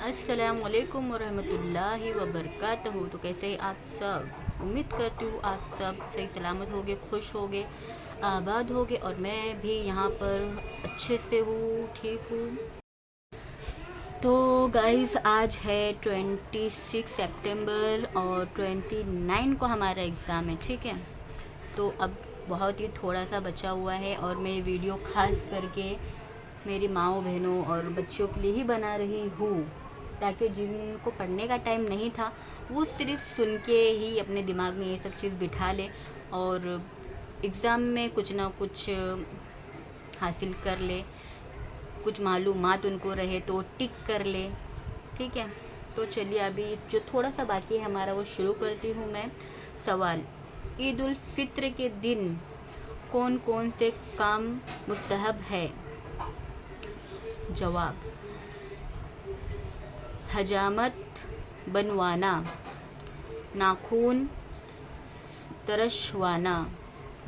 अस्सलामुअलैकुम वरहमतुल्लाहि वबरकातुहू। तो कैसे हैं आप सब? उम्मीद करती हूँ आप सब सही सलामत होगे, खुश होगे, आबाद होगे और मैं भी यहाँ पर अच्छे से हूँ, ठीक हूँ। तो गाइस आज है 26 सितंबर और 29 को हमारा एग्ज़ाम है, ठीक है। तो अब बहुत ही थोड़ा सा बचा हुआ है और मैं वीडियो ख़ास करके मेरी माँओं बहनों और बच्चियों के लिए ही बना रही हूँ, ताकि जिनको पढ़ने का टाइम नहीं था वो सिर्फ सुन के ही अपने दिमाग में ये सब चीज़ बिठा ले और एग्ज़ाम में कुछ ना कुछ हासिल कर ले, कुछ मालूमात उनको रहे तो टिक कर ले, ठीक है। तो चलिए अभी जो थोड़ा सा बाकी है हमारा वो शुरू करती हूँ मैं। सवाल, ईद उल फित्र के दिन कौन कौन से काम मुस्तहब है? जवाब, हजामत बनवाना, नाखून तरशवाना,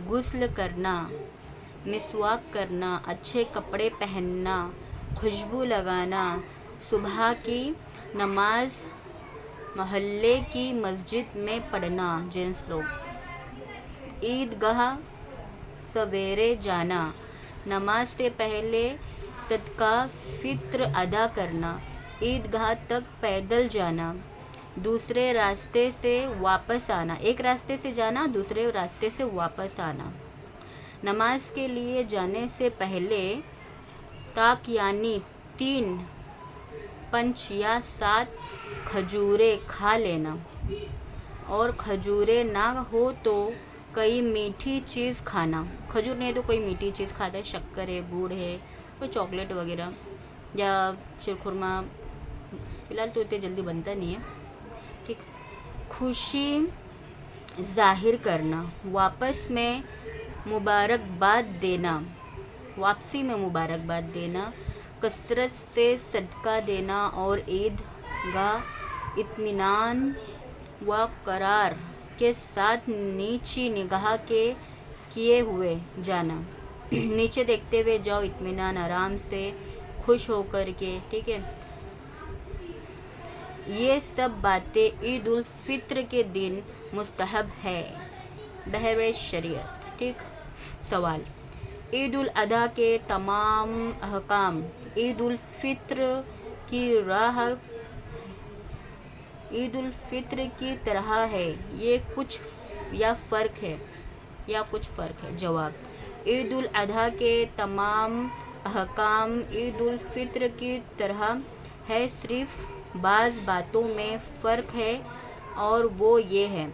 गुस्ल करना, मिसवाक करना, अच्छे कपड़े पहनना, खुशबू लगाना, सुबह की नमाज मोहल्ले की मस्जिद में पढ़ना जेंट्स लोग, ईदगाह सवेरे जाना, नमाज से पहले सदका फित्र अदा करना, ईदगाह तक पैदल जाना, दूसरे रास्ते से वापस आना, एक रास्ते से जाना दूसरे रास्ते से वापस आना, नमाज के लिए जाने से पहले ताक यानी 3 पंच या 7 खजूरें खा लेना और खजूरें ना हो तो कोई मीठी चीज़ खाना। खजूर नहीं तो कोई मीठी चीज़ खाता है, शक्कर है, गुड़ है, कोई चॉकलेट वगैरह या शीरखुरमा, फ़िलहाल तो इतने जल्दी बनता नहीं है, ठीक। खुशी जाहिर करना, वापसी में मुबारकबाद देना, कसरत से सदका देना और ईदगाह इत्मीनान व करार के साथ नीची निगाह के किए हुए जाना नीचे देखते हुए जाओ, इत्मीनान आराम से खुश होकर के, ठीक है। ये सब बातें ईद उल फित्र के दिन मुस्तहब है बहरे शरीयत, ठीक। सवाल, ईद उल अधा के तमाम अहकाम ईद उल फित्र की राह ईद उल फित्र की तरह है ये कुछ फ़र्क है? जवाब, ईद उल अधा के तमाम अहकाम ईद उल फित्र की तरह है, सिर्फ बाज़ बातों में फ़र्क है और वो ये है,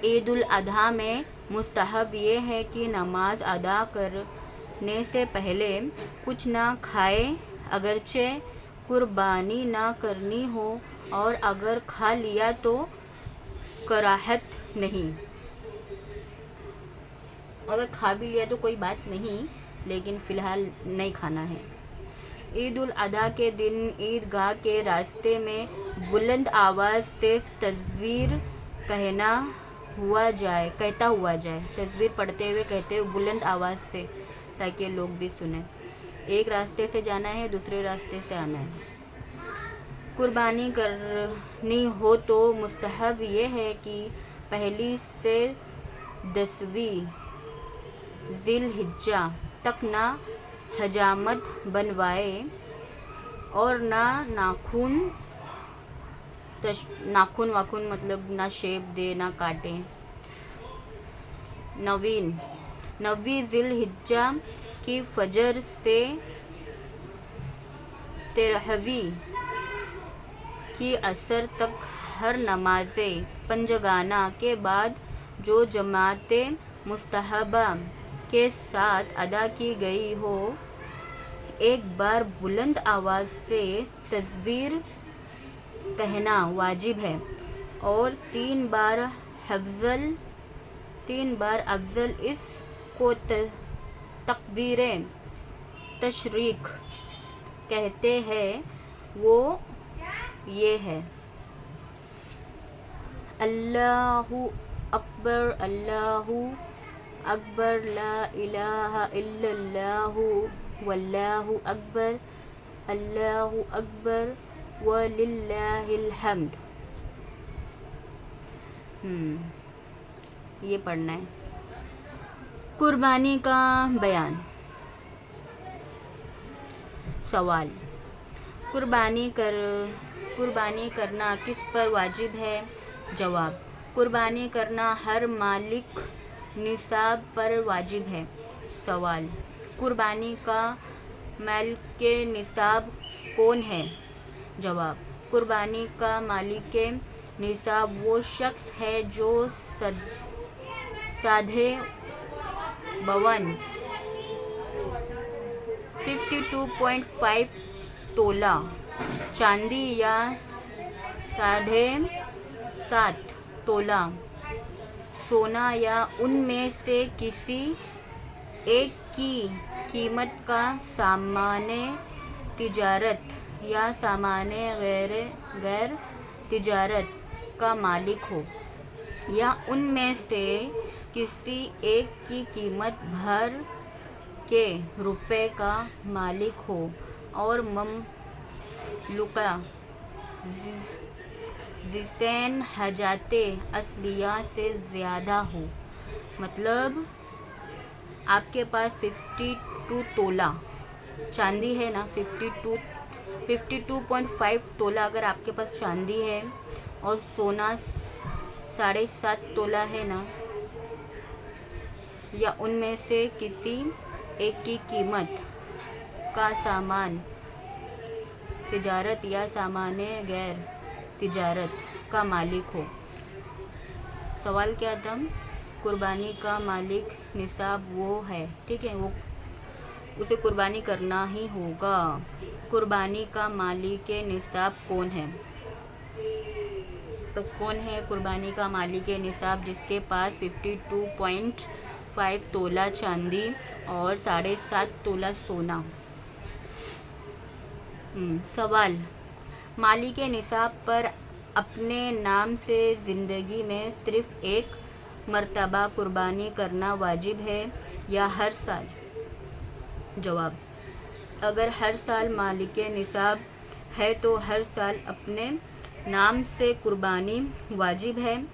ईद उल अधा में मुस्तहब ये है कि नमाज अदा करने से पहले कुछ ना खाए, अगरचे कुर्बानी ना करनी हो, और अगर खा लिया तो कराहत नहीं, अगर खा भी लिया तो कोई बात नहीं, लेकिन फ़िलहाल नहीं खाना है। ईद उल अधा के दिन ईदगाह के रास्ते में बुलंद आवाज़ से तस्वीर कहता हुआ जाए, तस्वीर पढ़ते हुए कहते हुए बुलंद आवाज़ से, ताकि लोग भी सुने। एक रास्ते से जाना है, दूसरे रास्ते से आना है। कुर्बानी करनी हो तो मुस्तहब ये है कि पहली से 10वीं ज़िलहिज्जा तक ना हजामत बनवाए और ना नाखून वाखून मतलब ना शेप दे, ना काटे। 9वीं ज़िलहिज्जा की फजर से 13वीं की असर तक हर नमाज़े पंजगाना के बाद जो जमाते मुस्तहबा के साथ अदा की गई हो, एक बार बुलंद आवाज़ से तस्बीर कहना वाजिब है और 3 बार अफजल इसको तकबीरे तशरीक कहते हैं, वो ये है, अल्लाहु अकबर, ला इलाहा इल्लल्लाहु वल्लाहु अकबर, अल्लाहु अकबर, वलिल्लाहिल हम्द। ये पढ़ना है। कुर्बानी का बयान। सवाल, कुर्बानी करना किस पर वाजिब है? जवाब, कुर्बानी करना हर मालिक निसाब पर वाजिब है। सवाल, कुर्बानी का मालिक निसाब कौन है? जवाब, कुर्बानी का मालिक निसाब वो शख्स है जो साढ़े 52.5 तोला चांदी या 7.5 तोला सोना या उनमें से किसी एक की कीमत का सामाने तिजारत या सामाने गैर तिजारत का मालिक हो, या उनमें से किसी एक की कीमत भर के रुपए का मालिक हो और ममलूका जिसैन हजाते असलिया से ज़्यादा हो। मतलब आपके पास 52 तोला चांदी है ना, 52.5 तोला अगर आपके पास चांदी है और सोना 7.5 तोला है ना, या उनमें से किसी एक की कीमत का सामान तिजारत या सामाने गैर तिजारत का मालिक हो। सवाल क्या था? कुर्बानी का मालिक निसाब वो है, ठीक है, वो उसे कुर्बानी करना ही होगा। कुर्बानी का मालिक निसाब कौन है? तो कौन है कुर्बानी का मालिक निसाब? जिसके पास 52.5 तोला चांदी और 7.5 तोला सोना। सवाल, मालिक निसाब पर अपने नाम से ज़िंदगी में सिर्फ़ एक मर्तबा कुर्बानी करना वाजिब है या हर साल? जवाब, अगर हर साल मालिक निसाब है तो हर साल अपने नाम से कुर्बानी वाजिब है,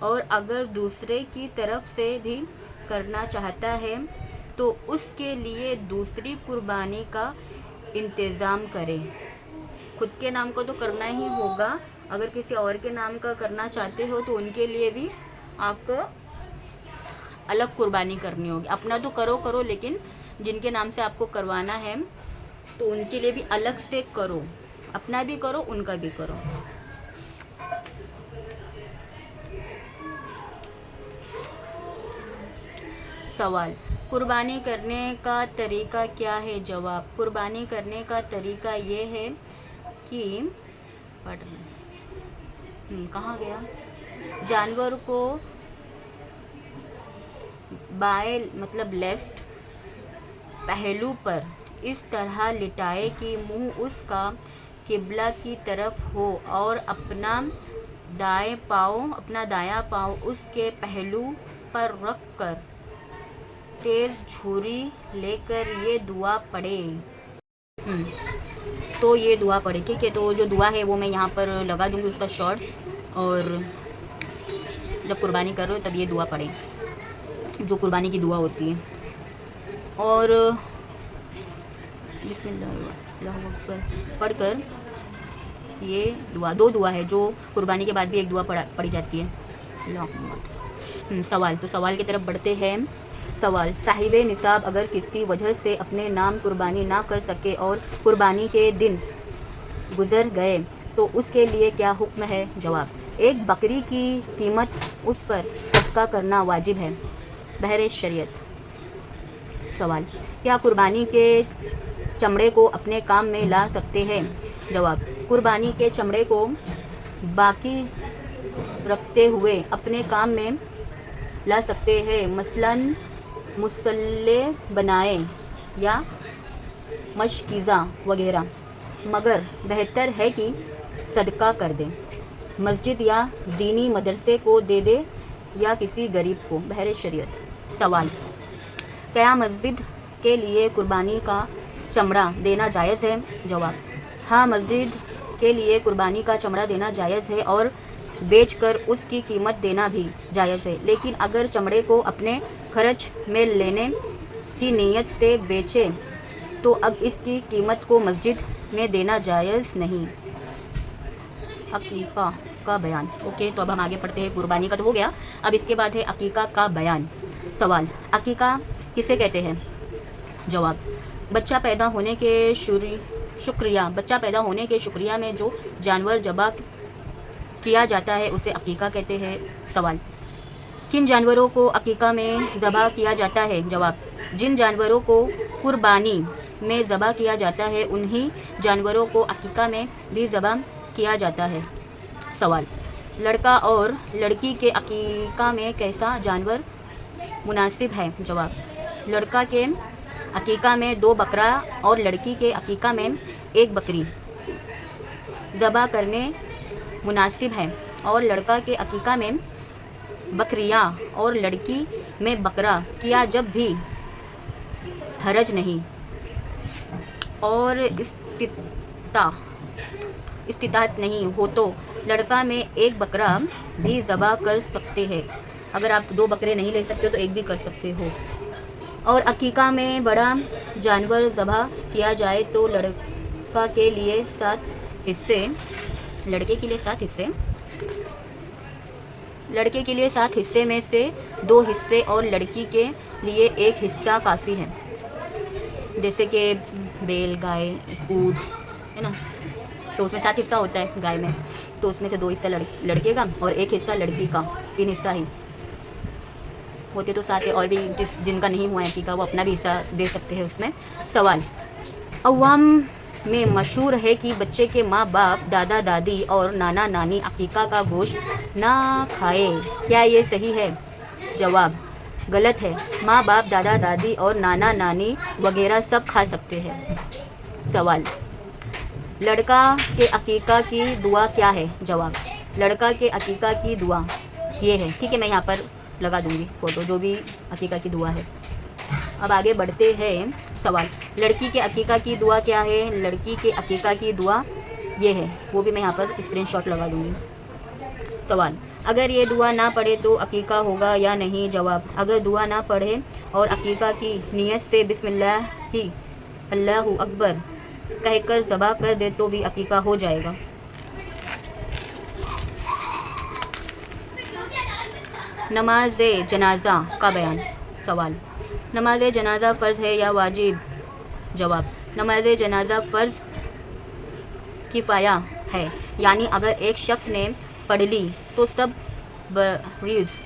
और अगर दूसरे की तरफ से भी करना चाहता है तो उसके लिए दूसरी कुर्बानी का इंतज़ाम करें। खुद के नाम का तो करना ही होगा, अगर किसी और के नाम का करना चाहते हो तो उनके लिए भी आपको अलग कुर्बानी करनी होगी। अपना तो करो, लेकिन जिनके नाम से आपको करवाना है तो उनके लिए भी अलग से करो। अपना भी करो, उनका भी करो। सवाल, कुर्बानी करने का तरीका क्या है? जवाब, कुर्बानी करने का तरीका ये है कि कहाँ गया? जानवर को बाएं मतलब लेफ्ट पहलू पर इस तरह लिटाए कि मुंह उसका किबला की तरफ हो और अपना दायां पाँव उसके पहलू पर रख कर तेज़ झुर्री लेकर ये दुआ पढ़े। तो ये दुआ पढ़े, ठीक है। तो जो दुआ है वो मैं यहाँ पर लगा दूँगी उसका शॉर्ट्स, और जब कुर्बानी कर रहे हो तब ये दुआ पढ़े, जो कुर्बानी की दुआ होती है। और बिस्मिल्लाह पढ़कर ये दुआ, 2 दुआ है जो कुर्बानी के बाद भी एक दुआ पढ़ी जाती है। सवाल, तो सवाल की तरफ बढ़ते हैं। सवाल, साहिबे निसाब अगर किसी वजह से अपने नाम कुर्बानी ना कर सके और कुर्बानी के दिन गुजर गए तो उसके लिए क्या हुक्म है? जवाब, एक बकरी की कीमत उस पर सदका करना वाजिब है बहरे शरीयत। सवाल, क्या कुर्बानी के चमड़े को अपने काम में ला सकते हैं? जवाब, कुर्बानी के चमड़े को बाकी रखते हुए अपने काम में ला सकते हैं, मसलन मुसल्ले बनाए या मशकीज़ा वगैरह, मगर बेहतर है कि सदका कर दें, मस्जिद या दीनी मदरसे को दे दे या किसी गरीब को बहरे शरीयत। सवाल, क्या मस्जिद के लिए कुर्बानी का चमड़ा देना जायज़ है? जवाब, हाँ, मस्जिद के लिए कुर्बानी का चमड़ा देना जायज़ है और बेचकर उसकी कीमत देना भी जायज़ है, लेकिन अगर चमड़े को अपने खर्च में लेने की नीयत से बेचे तो अब इसकी कीमत को मस्जिद में देना जायज़ नहीं। अकीका का बयान। ओके, तो अब हम आगे पढ़ते हैं। कुर्बानी का तो हो गया, अब इसके बाद है अकीका का बयान। सवाल, अकीका किसे कहते हैं? जवाब, बच्चा पैदा होने के शुक्रिया में जो जानवर ज़बह किया जाता है उसे अकीका कहते हैं। सवाल, किन जानवरों को अकीका में ज़बह किया जाता है? जवाब, जिन जानवरों को कुर्बानी में ज़बह किया जाता है उन्हीं जानवरों को अकीका में भी ज़बह किया जाता है। सवाल, लड़का और लड़की के अकीका में कैसा जानवर मुनासिब है? जवाब, लड़का के अकीका में 2 बकरा और लड़की के अकीका में 1 बकरी ज़बह करने मुनासिब है, और लड़का के अकीका में बकरियां और लड़की में बकरा किया जब भी हरज नहीं, और इस्तिताअत नहीं हो तो लड़का में 1 बकरा भी ज़बह कर सकते हैं। अगर आप 2 बकरे नहीं ले सकते हो तो 1 भी कर सकते हो। और अकीका में बड़ा जानवर ज़बह किया जाए तो लड़का के लिए 7 हिस्से, लड़के के लिए 7 हिस्से, लड़के के लिए 7 हिस्से में से 2 हिस्से और लड़की के लिए 1 हिस्सा काफ़ी है। जैसे कि बैल, गाय, ऊँट है ना, तो उसमें 7 हिस्सा होता है गाय में, तो उसमें से 2 हिस्सा लड़के का और 1 हिस्सा लड़की का, 3 हिस्सा ही होते तो 7 है। और भी जिनका नहीं हुआ है अकीका वो अपना भी हिस्सा दे सकते हैं उसमें। सवाल, अवाम में मशहूर है कि बच्चे के माँ बाप, दादा दादी और नाना नानी अकीका का गोश्त ना खाए, क्या ये सही है? जवाब, गलत है। माँ बाप, दादा दादी और नाना नानी वगैरह सब खा सकते हैं। सवाल, लड़का के अकीका की दुआ क्या है? जवाब, लड़का के अकीका की दुआ ये है, ठीक है, मैं यहाँ पर लगा दूँगी फ़ोटो, जो भी अकीका की दुआ है। अब आगे बढ़ते हैं। सवाल, लड़की के अकीका की दुआ क्या है? लड़की के अकीका की दुआ ये है, वो भी मैं यहाँ पर स्क्रीनशॉट लगा दूँगी। सवाल, अगर ये दुआ ना पढ़े तो अकीका होगा या नहीं? जवाब, अगर दुआ ना पढ़े और अकीका की नीयत से बिस्मिल्लाह ही अल्लाहु अकबर कहकर ज़बह कर दे तो भी अकीका हो जाएगा। नमाज जनाज़ा का बयान। सवाल, नमाज जनाज़ा फ़र्ज़ है या वाजिब? जवाब, नमाज जनाज़ा फ़र्ज़ किफ़ाया है, यानी अगर एक शख्स ने पढ़ ली तो सब बरूज़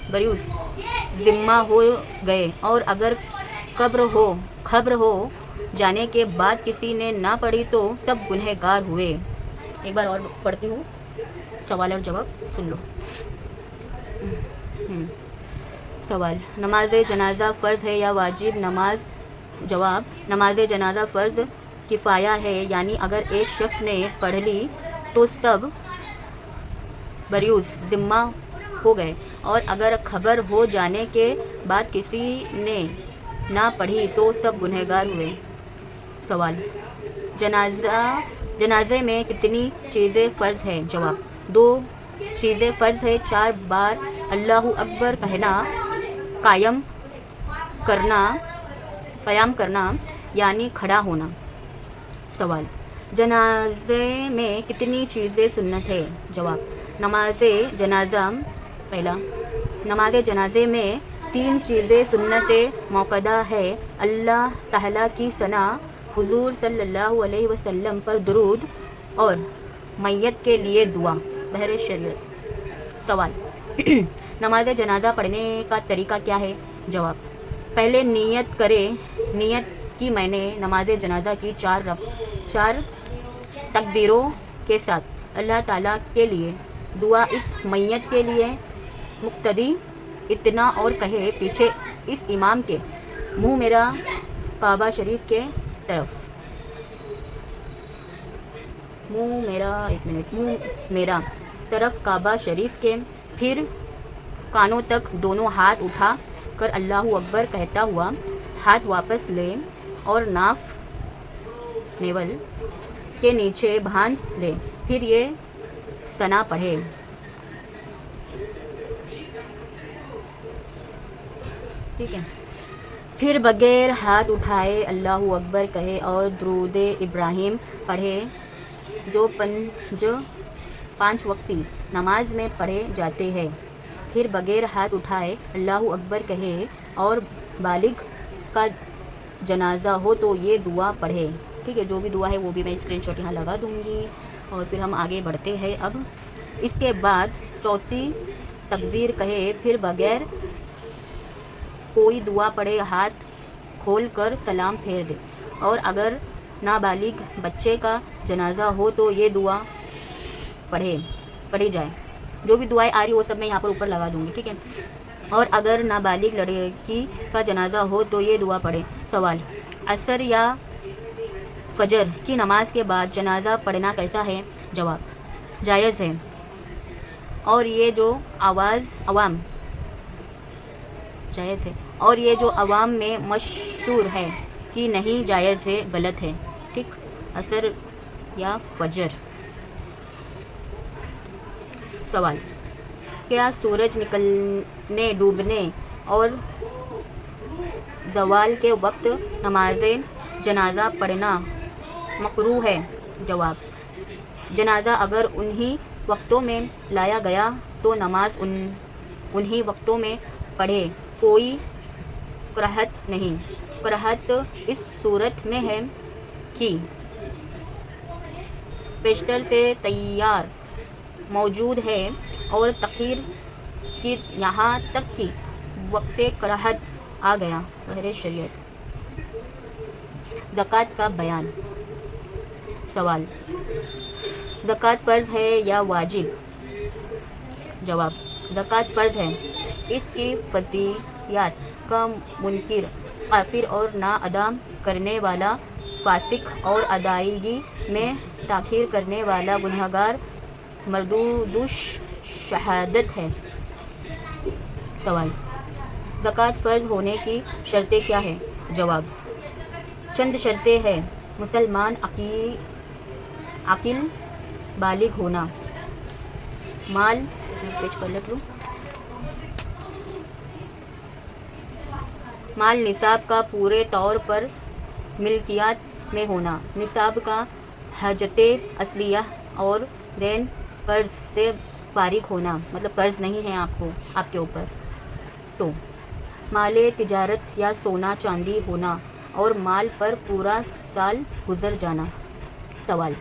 ज़िम्मा हो गए, और अगर खबर हो जाने के बाद किसी ने ना पढ़ी तो सब गुनहगार हुए। एक बार और पढ़ती हूँ, सवाल और जवाब सुन लो। सवाल, नमाज जनाज़ा फ़र्ज़ है या वाजिब? जवाब, नमाज जनाज़ा फ़र्ज़ किफ़ाया है, यानी अगर एक शख्स ने पढ़ ली तो सब बरूज़ ज़िम्मा हो गए, और अगर खबर हो जाने के बाद किसी ने ना पढ़ी तो सब गुनहगार हुए। सवाल, जनाज़े में कितनी चीज़ें फ़र्ज़ है? जवाब, 2 चीज़ें फ़र्ज़ है। 4 बार अल्लाहु अकबर कहना, क़याम करना यानी खड़ा होना। सवाल, जनाज़े में कितनी चीज़ें सुन्नत है? जवाब, नमाज जनाज़े में 3 चीज़ें सुन्नत मौक़दा है। अल्लाह ताला की सना, हुज़ूर सल्लल्लाहु अलैहि वसल्लम पर दुरूद और मैयत के लिए दुआ, बहरे शरीयत। सवाल, नमाज जनाज़ा पढ़ने का तरीका क्या है? जवाब, पहले नियत की मैंने नमाज जनाज़ा की 4 तकबीरों के साथ अल्लाह ताला के लिए दुआ, इस मैयत के लिए मुक्तदी इतना और कहे पीछे इस इमाम के मुँह मेरा काबा शरीफ के तरफ, मुँह मेरा तरफ काबा शरीफ के, फिर कानों तक दोनों हाथ उठा कर अल्लाहु अकबर कहता हुआ हाथ वापस ले और नाफ नेवल के नीचे बांध ले, फिर ये सना पढ़े। ठीक है। फिर बगैर हाथ उठाए अल्लाहु अकबर कहे और दुरूद इब्राहिम पढ़े जो 5 वक्ती नमाज में पढ़े जाते हैं। फिर बगैर हाथ उठाए अल्लाहु अकबर कहे और बालिग का जनाजा हो तो ये दुआ पढ़े। ठीक है, जो भी दुआ है वो भी मैं स्क्रीनशॉट यहाँ लगा दूँगी। और फिर हम आगे बढ़ते हैं। अब इसके बाद चौथी तकबीर कहे, फिर बगैर कोई दुआ पढ़े हाथ खोल कर सलाम फेर दे। और अगर नाबालिग बच्चे का जनाजा हो तो ये दुआ पढ़ी जाए। जो भी दुआएं आ रही वो सब मैं यहाँ पर ऊपर लगा दूँगी। ठीक है। और अगर नाबालिग लड़की का जनाजा हो तो ये दुआ पढ़े। सवाल, असर या फजर की नमाज के बाद जनाजा पढ़ना कैसा है? जवाब, जायज़ है। और ये जो जायज़ है और ये जो अवाम में मशहूर है कि नहीं जायज़ है, गलत है। ठीक, असर या फजर। सवाल, क्या सूरज निकलने, डूबने और ज़वाल के वक्त नमाज जनाजा पढ़ना मकरूह है? जवाब, जनाजा अगर उन्हीं वक्तों में लाया गया तो नमाज उन्हीं वक्तों में पढ़े, कोई कराहत नहीं। कराहत इस सूरत में है कि पेशतर से तैयार मौजूद है और तखीर की यहाँ तक कि वक्त कराहत आ गया। बहरे शरीयत। ज़कात का बयान। सवाल, ज़कात फ़र्ज़ है या वाजिब? जवाब, ज़कात फ़र्ज़ है। इसकी फजीयात का मुनकिर, काफिर और ना अदा करने वाला फासिक और अदायगी में ताख़ीर करने वाला गुनहगार मरदूदुश शहादत है। सवाल, ज़कात फ़र्ज़ होने की शर्तें क्या है? जवाब, चंद शर्तें हैं। मुसलमान, अकील, बालिग होना, माल पेज पर लिख लूँ, माल निसाब का पूरे तौर पर मिल्कियत में होना, निसाब का हजते असलिया और देन कर्ज से फारिग होना, मतलब कर्ज नहीं है आपके ऊपर, तो माले तिजारत या सोना चांदी होना और माल पर पूरा साल गुजर जाना। सवाल,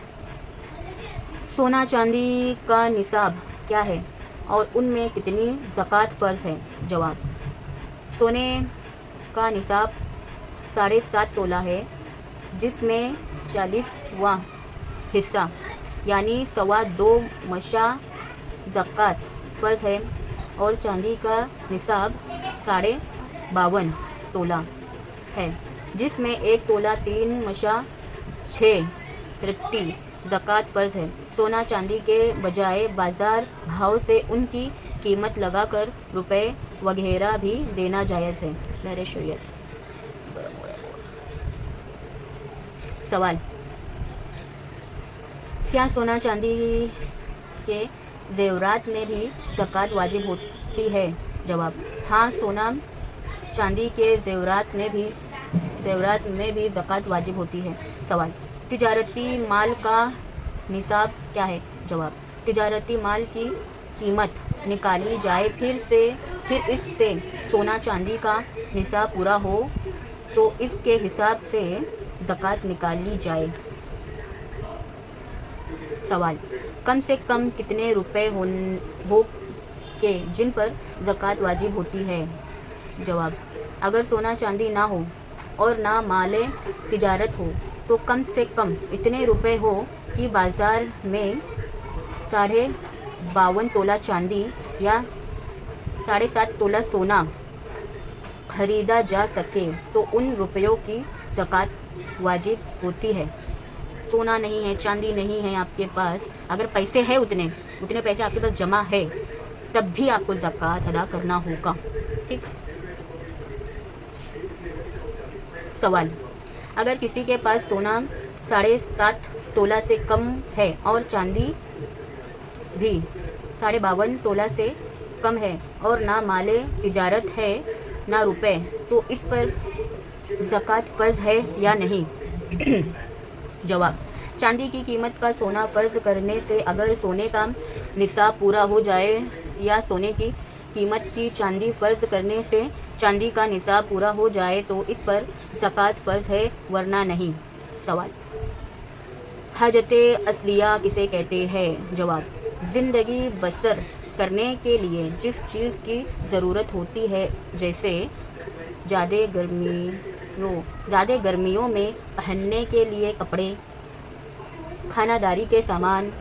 सोना चांदी का निसाब क्या है और उनमें कितनी ज़कात फ़र्ज़ है? जवाब, सोने का निसाब 7.5 तोला है, जिसमें 40वां हिस्सा यानी 2.25 मशा ज़कात फ़र्ज़ है। और चांदी का निसाब 52.5 तोला है, जिसमें 1 तोला 3 मशा 6 रत्ती ज़कात फ़र्ज़ है। सोना चांदी के बजाय बाज़ार भाव से उनकी कीमत लगाकर रुपए वगैरह भी देना जायज़ है। बहरे शरीयत। सवाल, क्या सोना चांदी के ज़ेवरात में भी ज़कात वाजिब होती है? जवाब, हाँ, सोना चांदी के ज़ेवरात में भी ज़कात वाजिब होती है। सवाल, तिजारती माल का निसाब क्या है? जवाब, तिजारती माल की कीमत निकाली जाए, फिर इससे सोना चांदी का निसाब पूरा हो तो इसके हिसाब से ज़कात निकाली जाए। सवाल, कम से कम कितने रुपए हो के जिन पर ज़कात वाजिब होती है? जवाब, अगर सोना चांदी ना हो और ना माले तिजारत हो तो कम से कम इतने रुपए हो कि बाज़ार में 52.5 तोला चांदी या 7.5 तोला सोना खरीदा जा सके तो उन रुपयों की ज़कात वाजिब होती है। सोना नहीं है, चांदी नहीं है आपके पास, अगर पैसे हैं उतने पैसे आपके पास जमा है, तब भी आपको ज़कात अदा करना होगा। ठीक। सवाल, अगर किसी के पास सोना 7.5 तोला से कम है और चांदी भी 52.5 तोला से कम है और ना माले तिजारत है ना रुपए, तो इस पर ज़कात फ़र्ज़ है या नहीं? जवाब, चांदी की कीमत का सोना फ़र्ज़ करने से अगर सोने का निसाब पूरा हो जाए या सोने की कीमत की चांदी फ़र्ज़ करने से चांदी का निसाब पूरा हो जाए तो इस पर ज़कात फ़र्ज़ है वरना नहीं। सवाल, हाजत असलिया किसे कहते हैं? जवाब, ज़िंदगी बसर करने के लिए जिस चीज़ की ज़रूरत होती है, जैसे ज़्यादा गर्मियों में पहनने के लिए कपड़े, खानादारी के सामान,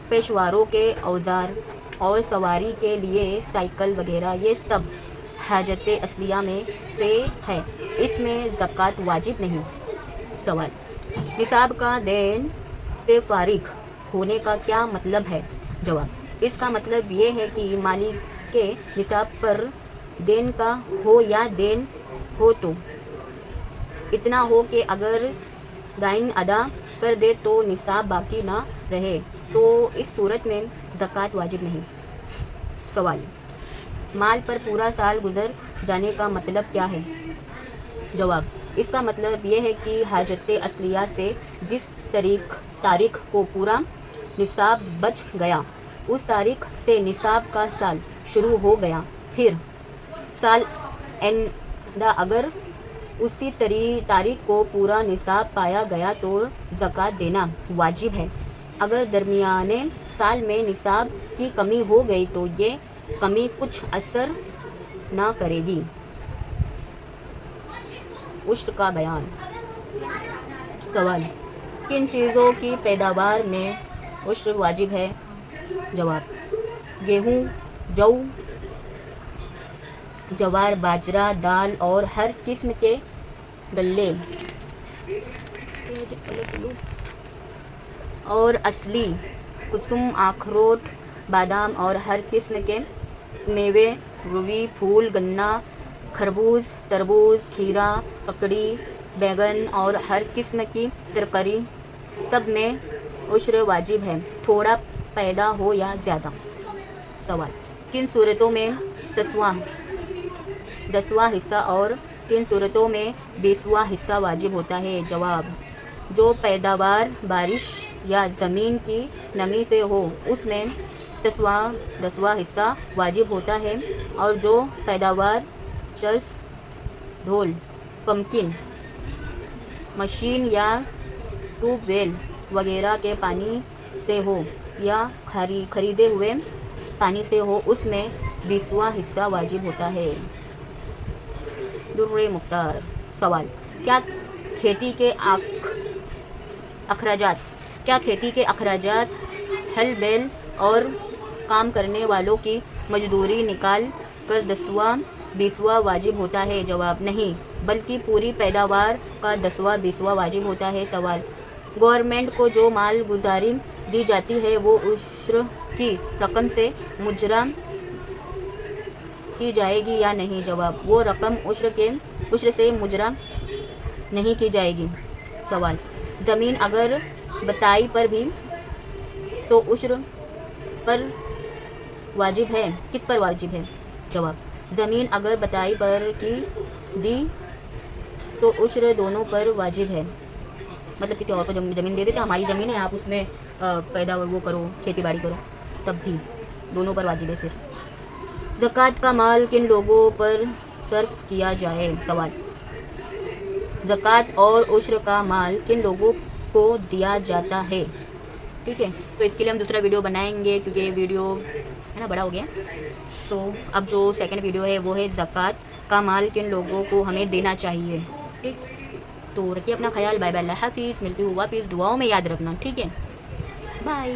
पेशवारों के औजार और सवारी के लिए साइकिल वगैरह, ये सब हाजत असलिया में से है, इसमें ज़कात वाजिब नहीं। सवाल, निसाब का देन से फारिग होने का क्या मतलब है? जवाब, इसका मतलब ये है कि मालिक के निसाब पर देन का हो या देन हो तो इतना हो कि अगर दाइन अदा कर दे तो निसाब बाकी ना रहे, तो इस सूरत में ज़कात वाजिब नहीं। सवाल, माल पर पूरा साल गुजर जाने का मतलब क्या है? जवाब, इसका मतलब ये है कि हाजत असलिया से जिस तारीख को पूरा निसाब बच गया, उस तारीख से निसाब का साल शुरू हो गया, फिर साल एंदा अगर उसी तारीख को पूरा निसाब पाया गया तो ज़कात देना वाजिब है। अगर दरमियाने साल में निसाब की कमी हो गई तो ये कमी कुछ असर ना करेगी। उश्र का बयान। सवाल, किन चीज़ों की पैदावार में उश्र वाजिब है? जवाब, गेहूँ, जौ, जवार, बाजरा, दाल और हर किस्म के गल्ले और असली कुसुम, अखरोट, बादाम और हर किस्म के मेवे, रुई, फूल, गन्ना, खरबूज, तरबूज, खीरा, ककड़ी, बैगन और हर किस्म की तरकारी, सब में उश्र वाजिब है, थोड़ा पैदा हो या ज़्यादा। सवाल, किन सूरतों में 10वां हिस्सा और किन सूरतों में 20वां हिस्सा वाजिब होता है? जवाब, जो पैदावार बारिश या ज़मीन की नमी से हो उसमें 10वां हिस्सा वाजिब होता है, और जो पैदावार चर्स, ढोल, पम्पकिन, मशीन या ट्यूबवेल वगैरह के पानी से हो या खरीदे हुए पानी से हो उसमें 20वां हिस्सा वाजिब होता है। दुर्रे मुख्तार। सवाल, क्या खेती के अखराजात हल बैल और काम करने वालों की मजदूरी निकाल कर 10वां 20वां वाजिब होता है? जवाब, नहीं, बल्कि पूरी पैदावार का 10वां 20वां वाजिब होता है। सवाल, गवर्नमेंट को जो माल गुजारी दी जाती है वो उश्र की रकम से मुजरा की जाएगी या नहीं? जवाब, वो रकम उश्र से मुजरा नहीं की जाएगी। सवाल, ज़मीन अगर बताई पर भी तो उश्र पर वाजिब है, किस पर वाजिब है? जवाब, ज़मीन अगर बताई पर की दी तो उश्र दोनों पर वाजिब है। मतलब किसी और को ज़मीन दे देते, हमारी ज़मीन है, आप उसमें पैदा वो करो, खेती बाड़ी करो, तब भी दोनों पर वाजिब है। फिर ज़कात का माल किन लोगों पर सर्फ किया जाए? सवाल, ज़कात और उश्र का माल किन लोगों को दिया जाता है? ठीक है, तो इसके लिए हम दूसरा वीडियो बनाएंगे क्योंकि ये वीडियो है ना बड़ा हो गया। तो अब जो सेकंड वीडियो है वो है ज़कात का माल किन लोगों को हमें देना चाहिए। ठीक, तो रखिए अपना ख्याल। बाय बाय, अल्लाह हाफिज़। मिलती हूँ वापिस, दुआओं में याद रखना। ठीक है, बाय।